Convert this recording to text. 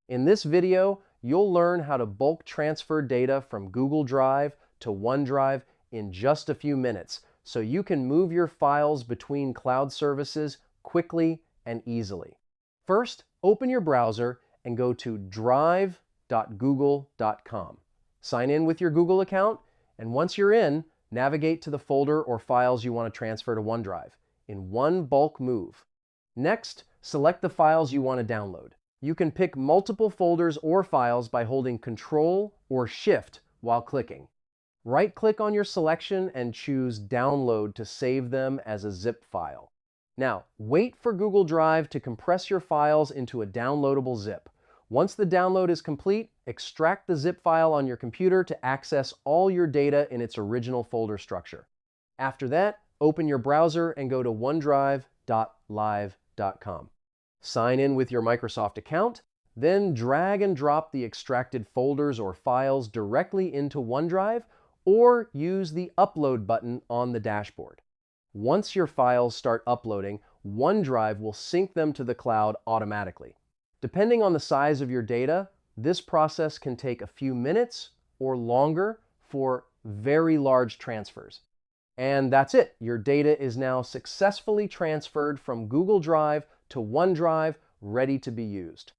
In this video, you'll learn how to bulk transfer data from Google Drive to OneDrive in just a few minutes, so you can move your files between cloud services quickly and easily. First, open your browser and go to drive.google.com. Sign in with your Google account, and once you're in, navigate to the folder or files you want to transfer to OneDrive in one bulk move. Next, select the files you want to download. You can pick multiple folders or files by holding Control or Shift while clicking. Right-click on your selection and choose Download to save them as a zip file. Now, wait for Google Drive to compress your files into a downloadable zip. Once the download is complete, extract the zip file on your computer to access all your data in its original folder structure. After that, open your browser and go to onedrive.live.com. Sign in with your Microsoft account, then drag and drop the extracted folders or files directly into OneDrive, or use the Upload button on the dashboard. Once your files start uploading, OneDrive will sync them to the cloud automatically. Depending on the size of your data, this process can take a few minutes or longer for very large transfers. And that's it. Your data is now successfully transferred from Google Drive to OneDrive, ready to be used.